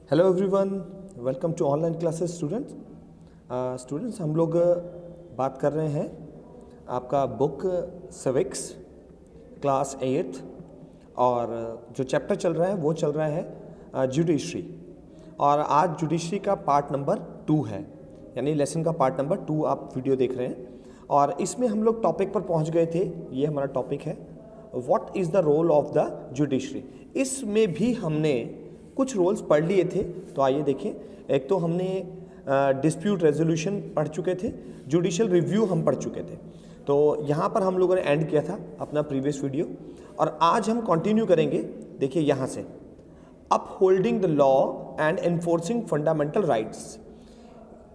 Hello everyone, welcome to online classes students. हम लोग बात कर रहे हैं आपका बुक सिविक्स क्लास 8 और जो चैप्टर चल रहा है वो चल रहा है जुडिशरी। और आज जुडिशरी का पार्ट नंबर 2 है, यानी लेसन का पार्ट नंबर 2 आप वीडियो देख रहे हैं। और इसमें हम लोग टॉपिक पर पहुंच गए थे। ये हमारा टॉपिक है what is the role of the judiciary. इसमें भी हमने कुछ रोल्स पढ़ लिए थे, तो आइए देखें। एक तो हमने डिस्प्यूट रेजोल्यूशन पढ़ चुके थे, जुडिशियल रिव्यू हम पढ़ चुके थे, तो यहाँ पर हम लोगों ने एंड किया था अपना प्रीवियस वीडियो। और आज हम कंटिन्यू करेंगे। देखिए यहाँ से, upholding the law and enforcing fundamental rights.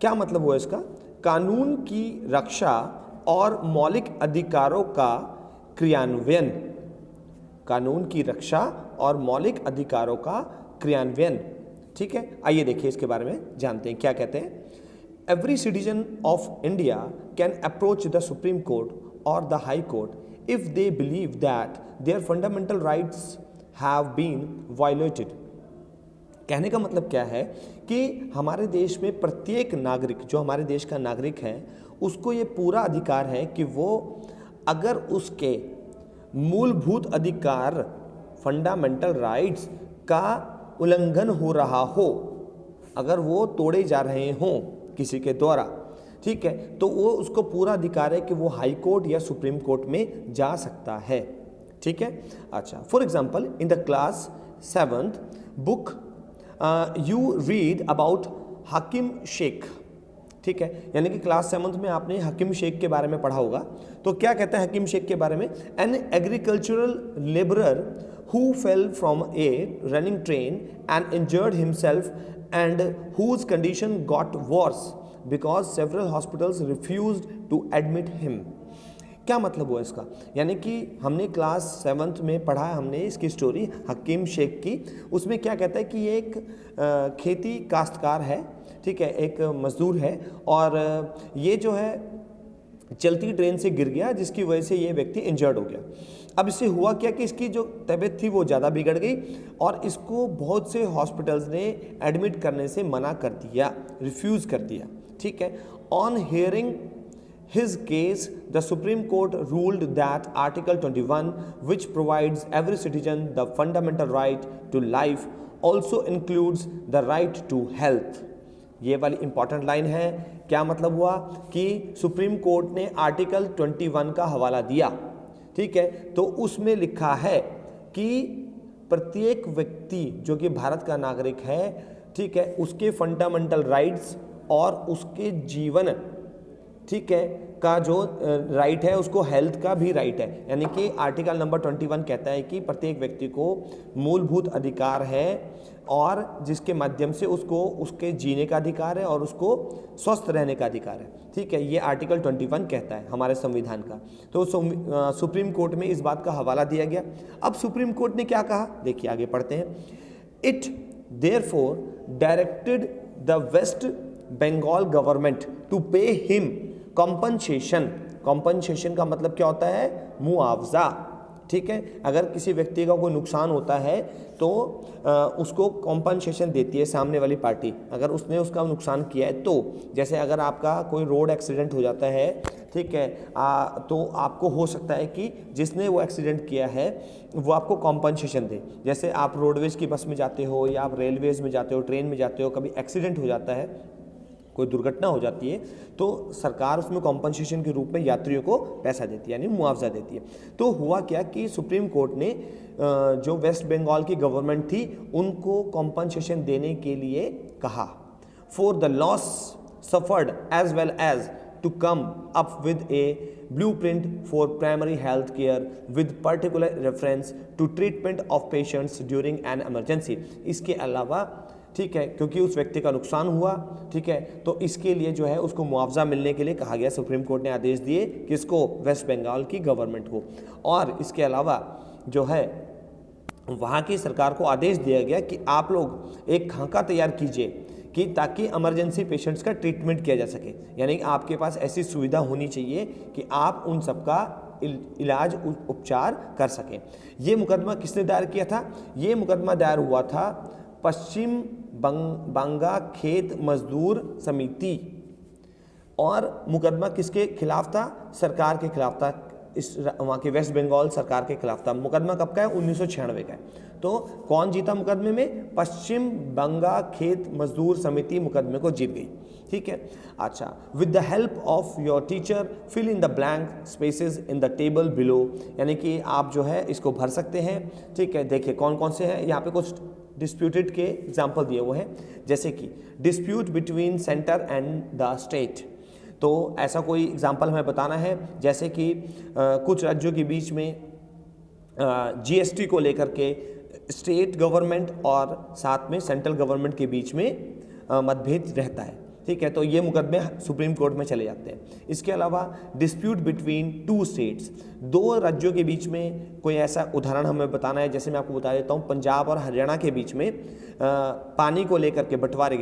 क्या मतलब हुआ इसका? कानून की रक्षा और मौलिक अधिकारों का क्रियान्वयन। कानून की रक्षा और मौलिक अधिकारों का क्रियान्वयन। ठीक है, आइए देखिए इसके बारे में जानते हैं क्या कहते हैं। Every citizen of India can approach the supreme court और the high court if they believe that their fundamental rights have been violated. कहने का मतलब क्या है कि हमारे देश में प्रत्येक नागरिक, जो हमारे देश का नागरिक है, उसको ये पूरा अधिकार है कि वो अगर उसके मूलभूत अधिकार फंडामेंटल राइट्स का उल्लंघन हो रहा हो, अगर वो तोड़े जा रहे हों किसी के द्वारा, ठीक है, तो वो उसको पूरा अधिकार है कि वो हाई कोर्ट या सुप्रीम कोर्ट में जा सकता है। ठीक है, अच्छा, for example in the class 7th book you read about Hakim Sheikh. ठीक है, यानी कि क्लास 7th में आपने हकीम शेख के बारे में पढ़ा होगा। तो क्या कहता है हकीम शेख के बारे में? An agricultural labourer who fell from a running train and injured himself and whose condition got worse because several hospitals refused to admit him। क्या मतलब हुआ इसका? यानी कि हमने क्लास 7th में पढ़ा है हमने इसकी स्टोरी हकीम शेख की। उसमें क्या कहता है कि ये एक खेती काश्तकार है, ठीक है, एक मजदूर है, और ये जो है चलती ट्रेन से गिर गया, जिसकी वजह से ये व्यक्ति इंजर्ड हो गया। अब इससे हुआ क्या कि इसकी जो तबीयत थी वो ज़्यादा बिगड़ गई और इसको बहुत से हॉस्पिटल्स ने एडमिट करने से मना कर दिया, रिफ्यूज़ कर दिया। ठीक है, on hearing his case the Supreme Court ruled that Article 21 which provides every citizen the fundamental right to life also includes the right to health। ये वाली इंपॉर्टेंट लाइन है। क्या मतलब हुआ कि सुप्रीम कोर्ट ने आर्टिकल 21 का हवाला दिया, ठीक है, तो उसमें लिखा है कि प्रत्येक व्यक्ति जो कि भारत का नागरिक है, ठीक है, उसके फंडामेंटल राइट्स और उसके जीवन, ठीक है, का जो राइट है उसको हेल्थ का भी राइट है। यानी कि आर्टिकल नंबर 21 कहता है कि प्रत्येक व्यक्ति को मूलभूत अधिकार है और जिसके माध्यम से उसको उसके जीने का अधिकार है और उसको स्वस्थ रहने का अधिकार है। ठीक है, ये आर्टिकल 21 कहता है हमारे संविधान का। तो सुप्रीम कोर्ट में इस बात का हवाला दिया गया। अब सुप्रीम कोर्ट ने क्या कहा, देखिए आगे पढ़ते हैं। It therefore directed the West Bengal government to pay him compensation. Compensation का मतलब क्या होता है? मुआवजा। ठीक है, अगर किसी व्यक्ति का कोई नुकसान होता है तो उसको कॉम्पनसेशन देती है सामने वाली पार्टी, अगर उसने उसका नुकसान किया है तो। जैसे अगर आपका कोई रोड एक्सीडेंट हो जाता है, ठीक है, तो आपको हो सकता है कि जिसने वो एक्सीडेंट किया है वो आपको कॉम्पनसेशन दे। जैसे आप रोडवेज की बस में जाते हो या आप रेलवेज में जाते हो, ट्रेन में जाते हो, कभी एक्सीडेंट हो जाता है, कोई दुर्घटना हो जाती है, तो सरकार उसमें कॉम्पनसेशन के रूप में यात्रियों को पैसा देती है, यानी मुआवजा देती है। तो हुआ क्या कि सुप्रीम कोर्ट ने जो वेस्ट बंगाल की गवर्नमेंट थी उनको कॉम्पनसेशन देने के लिए कहा। For the loss suffered as well as to come up with a blueprint for primary health care with particular reference to treatment of patients during an emergency। इसके अलावा, ठीक है, क्योंकि उस व्यक्ति का नुकसान हुआ, ठीक है, तो इसके लिए जो है उसको मुआवजा मिलने के लिए कहा गया। सुप्रीम कोर्ट ने आदेश दिए किसको? वेस्ट बंगाल की गवर्नमेंट को। और इसके अलावा जो है वहाँ की सरकार को आदेश दिया गया कि आप लोग एक खाका तैयार कीजिए कि ताकि इमरजेंसी पेशेंट्स का ट्रीटमेंट किया जा सके। यानी आपके पास ऐसी सुविधा होनी चाहिए कि आप उन सबका इलाज उपचार कर सकें। ये मुकदमा किसने दायर किया था? ये मुकदमा दायर हुआ था पश्चिम बंगा खेत मजदूर समिति। और मुकदमा किसके खिलाफ था? सरकार के खिलाफ था, इस वहाँ के वेस्ट बंगाल सरकार के खिलाफ था। मुकदमा कब का है? 1996 का है। तो कौन जीता मुकदमे में? पश्चिम बंगा खेत मजदूर समिति मुकदमे को जीत गई। ठीक है, अच्छा। With the help of your teacher fill in the blank spaces in the table below, यानी कि आप जो है इसको भर सकते हैं। ठीक है, देखिए कौन कौन से हैं यहाँ पे। कुछ डिस्प्यूटेड के एग्जाम्पल दिए हुए हैं, जैसे कि dispute between centre and the state. तो ऐसा कोई एग्जाम्पल हमें बताना है, जैसे कि कुछ राज्यों के बीच में जीएसटी को लेकर के स्टेट गवर्नमेंट और साथ में सेंट्रल गवर्नमेंट के बीच में मतभेद रहता है। ठीक है, तो ये मुकदमे सुप्रीम कोर्ट में चले जाते हैं। इसके अलावा डिस्प्यूट बिटवीन टू स्टेट्स, दो राज्यों के बीच में कोई ऐसा उदाहरण हमें बताना है, जैसे मैं आपको बता देता हूँ, पंजाब और हरियाणा के बीच में पानी को लेकर के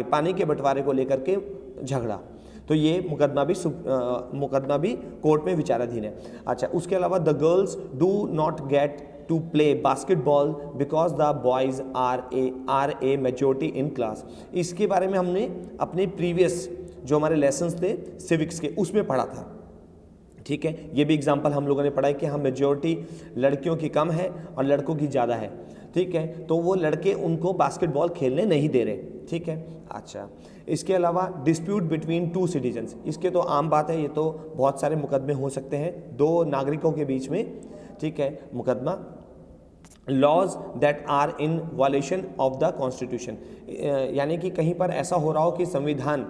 पानी के बंटवारे को लेकर के झगड़ा, तो ये मुकदमा भी कोर्ट में विचाराधीन है। अच्छा, उसके अलावा the girls do not get to play basketball because the boys are a majority in class. इसके बारे में हमने अपने प्रीवियस जो हमारे लेसन्स थे सिविक्स के, उसमें पढ़ा था। ठीक है, ये भी एग्जाम्पल हम लोगों ने पढ़ा है कि हम मेजोरिटी लड़कियों की कम है और लड़कों की ज़्यादा है। ठीक है, तो वो लड़के उनको बास्केटबॉल खेलने नहीं दे रहे। ठीक है, अच्छा। इसके अलावा डिस्प्यूट बिटवीन टू सिटीजन्स, इसके तो आम बात है, ये तो बहुत सारे मुकदमे हो सकते हैं दो नागरिकों के बीच में। ठीक है, मुकदमा laws that are in violation of the constitution, यानी कि कहीं पर ऐसा हो रहा हो कि संविधान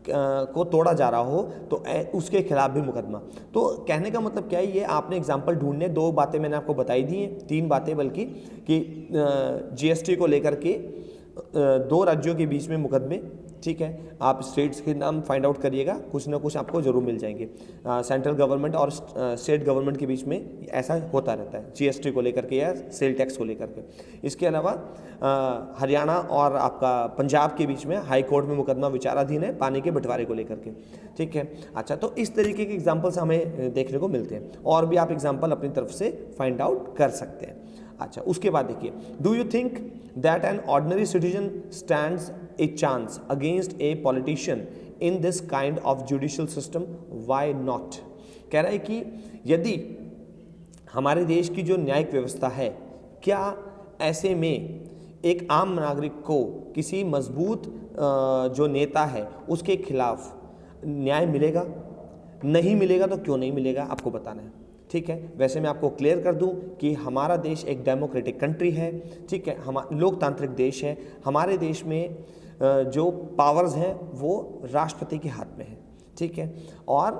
को तोड़ा जा रहा हो, तो उसके खिलाफ भी मुकदमा। तो कहने का मतलब क्या है, ये आपने एग्जाम्पल ढूंढने, दो बातें मैंने आपको बताई दी हैं, तीन बातें बल्कि, कि जीएसटी को लेकर के दो राज्यों के बीच में मुकदमे। ठीक है, आप स्टेट्स के नाम फाइंड आउट करिएगा, कुछ ना कुछ आपको जरूर मिल जाएंगे। सेंट्रल गवर्नमेंट और स्टेट गवर्नमेंट के बीच में ऐसा होता रहता है, जीएसटी को लेकर के या सेल टैक्स को लेकर के। इसके अलावा हरियाणा और आपका पंजाब के बीच में हाई कोर्ट में मुकदमा विचाराधीन है पानी के बंटवारे को लेकर के। ठीक है, अच्छा। तो इस तरीके के एग्जाम्पल्स हमें देखने को मिलते हैं, और भी आप एग्जाम्पल अपनी तरफ से फाइंड आउट कर सकते हैं। अच्छा, उसके बाद देखिए, do you think that an ordinary citizen stands a chance against a politician in this kind of judicial system, why not? कह रहा है कि यदि हमारे देश की जो न्यायिक व्यवस्था है, क्या ऐसे में एक आम नागरिक को किसी मजबूत जो नेता है उसके खिलाफ न्याय मिलेगा? नहीं मिलेगा तो क्यों नहीं मिलेगा, आपको बताना है। ठीक है, वैसे मैं आपको क्लियर कर दूं कि हमारा देश एक डेमोक्रेटिक कंट्री है। ठीक है, हम लोकतांत्रिक देश है। हमारे देश में जो पावर्स हैं वो राष्ट्रपति के हाथ में है। ठीक है, और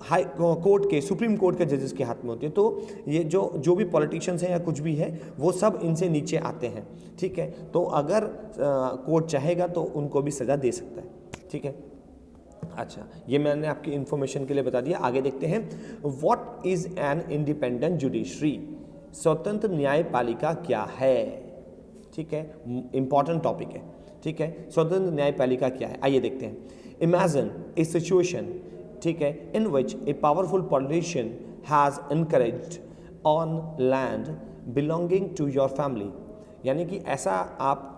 हाई कोर्ट के, सुप्रीम कोर्ट के जजेस के हाथ में होती है। तो ये जो भी पॉलिटिशियंस हैं या कुछ भी है, वो सब इनसे नीचे आते हैं। ठीक है, तो अगर कोर्ट चाहेगा तो उनको भी सज़ा दे सकता है। ठीक है, अच्छा, ये मैंने आपकी इन्फॉर्मेशन के लिए बता दिया। आगे देखते हैं, what is an independent judiciary? स्वतंत्र न्यायपालिका क्या है? ठीक है, इंपॉर्टेंट टॉपिक है। ठीक है, स्वतंत्र न्यायपालिका क्या है, आइए देखते हैं। इमेजिन ए सिचुएशन, ठीक है, in which a powerful politician has encroached on land belonging to your family, यानी कि ऐसा आप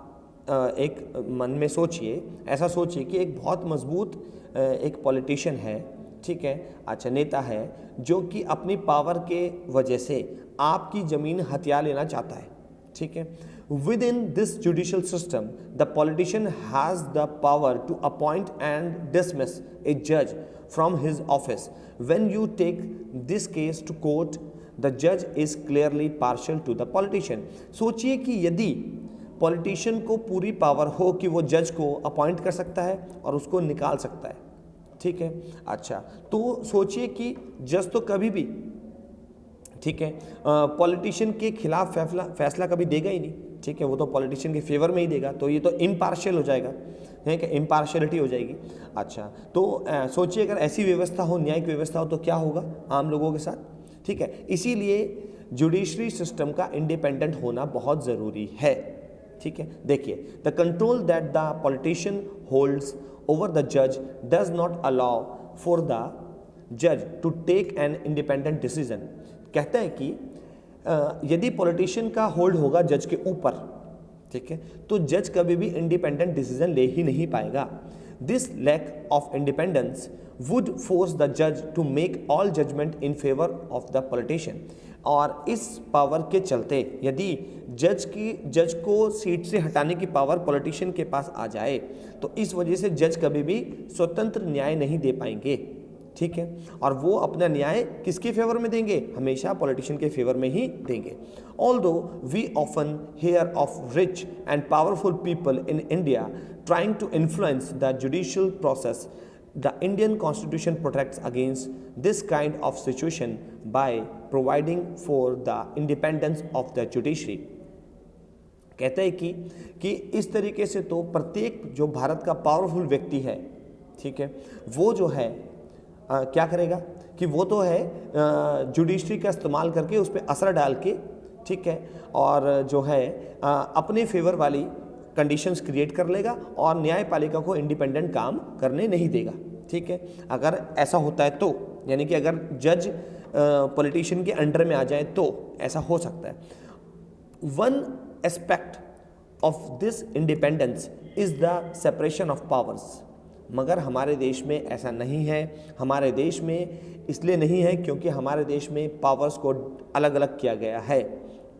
एक मन में सोचिए, ऐसा सोचिए कि एक बहुत मजबूत एक पॉलिटिशियन है। ठीक है, अच्छा, नेता है, जो कि अपनी पावर के वजह से आपकी ज़मीन हथिया लेना चाहता है। ठीक है, within this judicial system the politician has the power to appoint and dismiss a जज from his office. When you take this case to court the जज is clearly partial to the politician. सोचिए कि यदि politician को पूरी power हो कि वो जज को अपॉइंट कर सकता है और उसको निकाल सकता है। ठीक है, अच्छा, तो सोचिए कि जज तो कभी भी, ठीक है, पॉलिटिशियन के खिलाफ फैसला कभी देगा ही नहीं। ठीक है, वो तो पॉलिटिशियन के फेवर में ही देगा, तो ये तो इम्पार्शियल हो जाएगा, है कि इम्पार्शियलिटी हो जाएगी। अच्छा, तो सोचिए अगर ऐसी व्यवस्था हो, न्यायिक व्यवस्था हो, तो क्या होगा आम लोगों के साथ। ठीक है, इसीलिए जुडिशरी सिस्टम का इंडिपेंडेंट होना बहुत ज़रूरी है। ठीक है, देखिए, the control that the politician holds over the जज does not allow for the जज to take an independent decision. कहता है कि यदि पॉलिटिशियन का होल्ड होगा जज के ऊपर, ठीक है, तो जज कभी भी इंडिपेंडेंट डिसीजन ले ही नहीं पाएगा। This lack of independence would force the जज to make all judgement in favour of the politician. और इस पावर के चलते यदि जज को सीट से हटाने की पावर पॉलिटिशियन के पास आ जाए तो इस वजह से जज कभी भी स्वतंत्र न्याय नहीं दे पाएंगे। ठीक है, और वो अपना न्याय किसके फेवर में देंगे? हमेशा पॉलिटिशियन के फेवर में ही देंगे। Although we often hear of rich and powerful people in India trying to influence the judicial process, the Indian Constitution protects against this kind of situation by providing for the independence of the judiciary। कहते हैं कि इस तरीके से तो प्रत्येक जो भारत का पावरफुल व्यक्ति है, ठीक है, वो जो है क्या करेगा कि वो तो है जुडिशरी का इस्तेमाल करके उस पर असर डाल के, ठीक है, और जो है अपने फेवर वाली कंडीशंस क्रिएट कर लेगा और न्यायपालिका को इंडिपेंडेंट काम करने नहीं देगा। ठीक है, अगर ऐसा होता है तो यानी कि अगर जज पॉलिटिशियन के अंडर में आ जाए तो ऐसा हो सकता है। One aspect of this independence is the separation of powers, मगर हमारे देश में ऐसा नहीं है। हमारे देश में इसलिए नहीं है क्योंकि हमारे देश में पावर्स को अलग अलग किया गया है।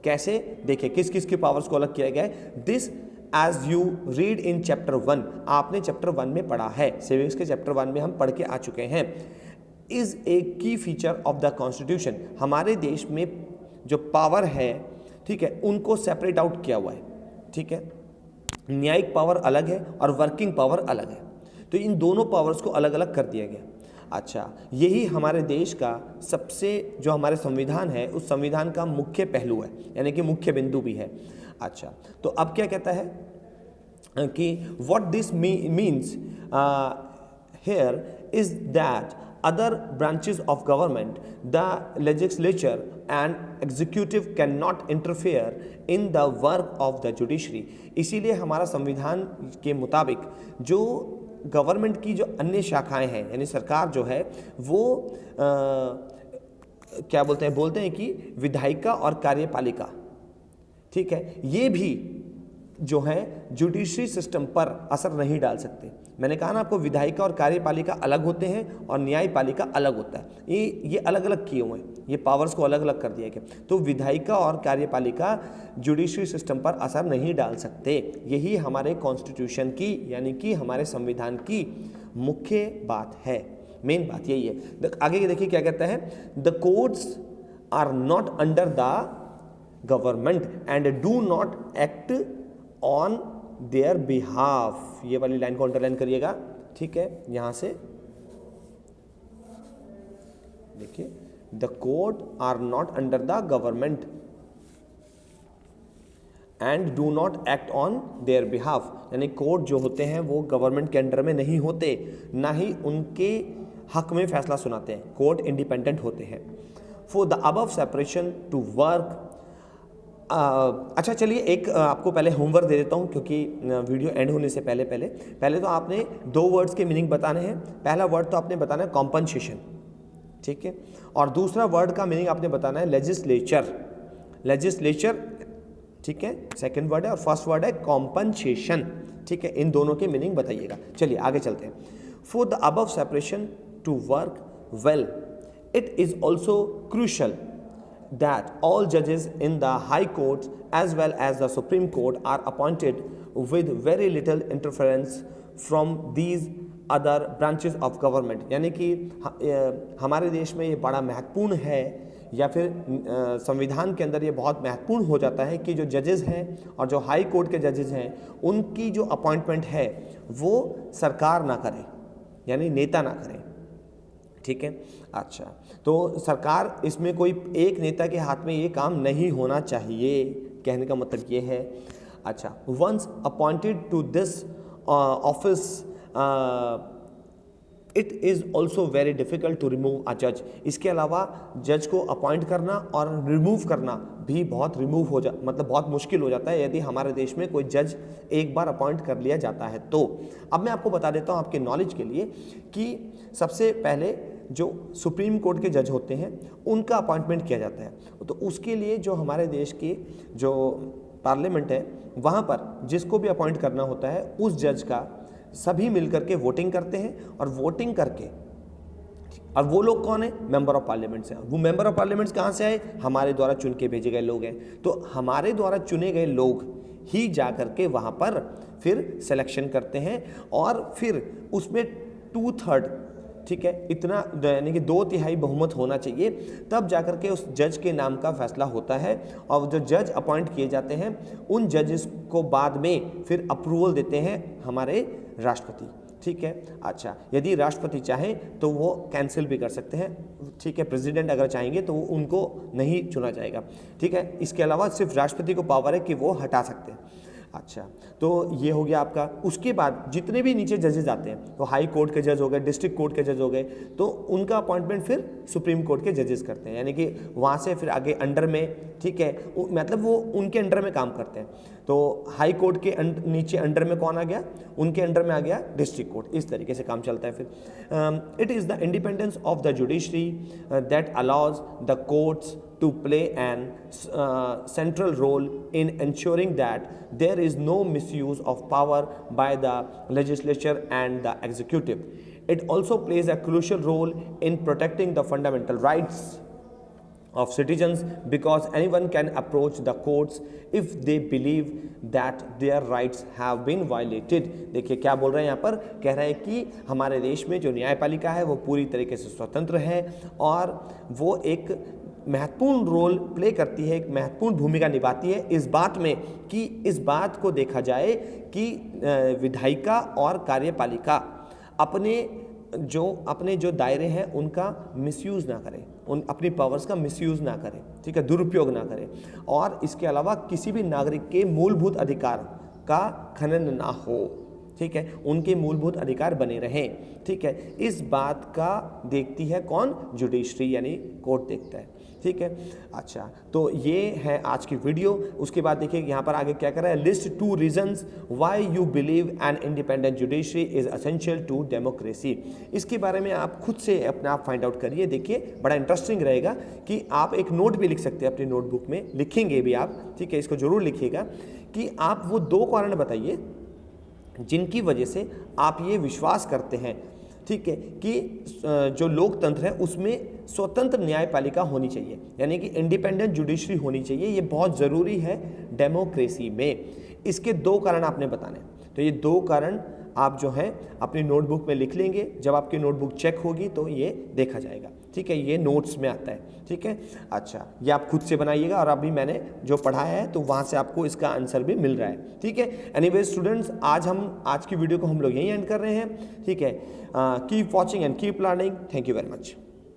कैसे? देखिए किस किस के पावर्स को अलग किया गया है। This as you read in chapter 1, आपने चैप्टर 1 में पढ़ा है, सिविक्स के चैप्टर 1 में हम पढ़ के आ चुके हैं। इज ए की फीचर ऑफ द कॉन्स्टिट्यूशन, हमारे देश में जो पावर है, ठीक है, उनको सेपरेट आउट किया हुआ है। ठीक है, न्यायिक पावर अलग है और वर्किंग पावर अलग है, तो इन दोनों पावर्स को अलग अलग कर दिया गया। अच्छा, यही हमारे देश का सबसे जो हमारे संविधान है उस संविधान का मुख्य पहलू है, यानी कि मुख्य बिंदु भी है। अच्छा, तो अब क्या कहता है कि what this means here is that other branches of government, the legislature and executive cannot interfere in the work of the judiciary। इसीलिए हमारा संविधान के मुताबिक जो गवर्नमेंट की जो अन्य शाखाएं हैं, यानी सरकार जो है वो क्या बोलते हैं कि विधायिका और कार्यपालिका, ठीक है, ये भी जो है जुडिशरी सिस्टम पर असर नहीं डाल सकते। मैंने कहा ना आपको, विधायिका और कार्यपालिका अलग होते हैं और न्यायपालिका अलग होता है। ये अलग अलग किए हुए हैं, ये पावर्स को अलग अलग कर दिया गया। तो विधायिका और कार्यपालिका जुडिशरी सिस्टम पर असर नहीं डाल सकते। यही हमारे कॉन्स्टिट्यूशन की यानी कि हमारे संविधान की मुख्य बात है, मेन बात यही है। आगे देखिए क्या कहता है, the courts are not under the government and do not act on their behalf. ये वाली लाइन को अंडरलाइन करिएगा, ठीक है, यहां से देखिए, the court are not under the government and do not act on their behalf, यानी कोर्ट जो होते हैं वो गवर्नमेंट के अंडर में नहीं होते, ना ही उनके हक में फैसला सुनाते हैं। कोर्ट इंडिपेंडेंट होते हैं। For the above separation to work, अच्छा चलिए एक आपको पहले होमवर्क दे देता हूँ, क्योंकि वीडियो एंड होने से पहले तो आपने 2 वर्ड्स के मीनिंग बताने हैं। पहला वर्ड तो आपने बताना है कॉम्पनसेशन, ठीक है, और दूसरा वर्ड का मीनिंग आपने बताना है लेजिस्लेचर, ठीक है, सेकंड वर्ड है, और फर्स्ट वर्ड है कॉम्पनसेशन, ठीक है, इन दोनों के मीनिंग बताइएगा। चलिए आगे चलते हैं। For the above separation to work well, it is also crucial that all judges in the high courts as well as the Supreme Court are appointed with very little interference from these other branches of government। यानी कि हमारे देश में ये बड़ा महत्वपूर्ण है, या फिर संविधान के अंदर ये बहुत महत्वपूर्ण हो जाता है कि जो जजेस हैं और जो हाई कोर्ट के जजेस हैं उनकी जो अपॉइंटमेंट है वो सरकार ना करे, यानी नेता ना करे, ठीक है। अच्छा, तो सरकार इसमें कोई एक नेता के हाथ में ये काम नहीं होना चाहिए, कहने का मतलब ये है। अच्छा, once appointed to this office it is also very difficult to remove a जज। इसके अलावा जज को अपॉइंट करना और रिमूव करना भी बहुत बहुत मुश्किल हो जाता है यदि हमारे देश में कोई जज एक बार अपॉइंट कर लिया जाता है तो। अब मैं आपको बता देता हूँ आपके नॉलेज के लिए कि सबसे पहले जो सुप्रीम कोर्ट के जज होते हैं उनका अपॉइंटमेंट किया जाता है, तो उसके लिए जो हमारे देश की जो पार्लियामेंट है वहाँ पर जिसको भी अपॉइंट करना होता है उस जज का सभी मिलकर के वोटिंग करते हैं, और वोटिंग करके, और वो लोग कौन है? मेंबर ऑफ पार्लियामेंट से। वो मेंबर ऑफ पार्लियामेंट कहाँ से आए? हमारे द्वारा चुन के भेजे गए लोग हैं। तो हमारे द्वारा चुने गए लोग ही जा करके वहाँ पर फिर सिलेक्शन करते हैं, और फिर उसमें 2/3, ठीक है, इतना यानी कि 2/3 बहुमत होना चाहिए, तब जाकर के उस जज के नाम का फैसला होता है। और जो जज अपॉइंट किए जाते हैं उन जजेस को बाद में फिर अप्रूवल देते हैं हमारे राष्ट्रपति, ठीक है। अच्छा, यदि राष्ट्रपति चाहें तो वो कैंसिल भी कर सकते हैं, ठीक है। प्रेसिडेंट अगर चाहेंगे तो उनको नहीं चुना जाएगा, ठीक है। इसके अलावा सिर्फ राष्ट्रपति को पावर है कि वो हटा सकते हैं। अच्छा, तो ये हो गया आपका। उसके बाद जितने भी नीचे जजेस आते हैं, तो हाई कोर्ट के जज हो गए, डिस्ट्रिक्ट कोर्ट के जज हो गए, तो उनका अपॉइंटमेंट फिर सुप्रीम कोर्ट के जजेस करते हैं, यानी कि वहाँ से फिर आगे अंडर में, ठीक है, मतलब वो उनके अंडर में काम करते हैं। तो हाई कोर्ट के नीचे अंडर में कौन आ गया? उनके अंडर में आ गया डिस्ट्रिक्ट कोर्ट। इस तरीके से काम चलता है फिर। It is the independence of the judiciary that allows the courts to play an central role in ensuring that there is no misuse of power by the legislature and the executive. It also plays a crucial role in protecting the fundamental rights of citizens, because anyone can approach the courts if they believe that their rights have been violated. देखिए क्या बोल रहे हैं यहाँ पर, कह रहे हैं कि हमारे देश में जो न्यायपालिका है वो पूरी तरीके से स्वतंत्र है, और वो एक महत्वपूर्ण रोल प्ले करती है, एक महत्वपूर्ण भूमिका निभाती है इस बात में कि इस बात को देखा जाए कि विधायिका और कार्यपालिका अपने जो दायरे हैं उनका मिसयूज़ ना करें, उन अपनी पावर्स का मिसयूज़ ना करें, ठीक है, दुरुपयोग ना करें, और इसके अलावा किसी भी नागरिक के मूलभूत अधिकार का खनन ना हो, ठीक है, उनके मूलभूत अधिकार बने रहें, ठीक है। इस बात का देखती है कौन? जुडिशरी, यानी कोर्ट देखता है, ठीक है। अच्छा, तो ये है आज की वीडियो। उसके बाद देखिए यहाँ पर आगे क्या कर रहा है, list 2 reasons why you believe an independent judiciary is essential to democracy. इसके बारे में आप खुद से अपने आप फाइंड आउट करिए। देखिए बड़ा इंटरेस्टिंग रहेगा कि आप एक नोट भी लिख सकते हैं अपनी नोटबुक में, लिखेंगे भी आप, ठीक है, इसको जरूर लिखिएगा कि आप वो 2 कारण बताइए जिनकी वजह से आप ये विश्वास करते हैं, ठीक है, कि जो लोकतंत्र है उसमें स्वतंत्र न्यायपालिका होनी चाहिए, यानी कि इंडिपेंडेंट जुडिशरी होनी चाहिए। ये बहुत ज़रूरी है डेमोक्रेसी में। इसके 2 कारण आपने बताने, तो ये 2 कारण आप जो है अपनी नोटबुक में लिख लेंगे। जब आपकी नोटबुक चेक होगी तो ये देखा जाएगा, ठीक है, ये नोट्स में आता है, ठीक है। अच्छा, ये आप खुद से बनाइएगा, और अभी मैंने जो पढ़ाया है तो वहाँ से आपको इसका आंसर भी मिल रहा है, ठीक है। एनीवे स्टूडेंट्स, आज की वीडियो को हम लोग यहीं एंड कर रहे हैं, ठीक है। Keep watching and keep learning. Thank you very much.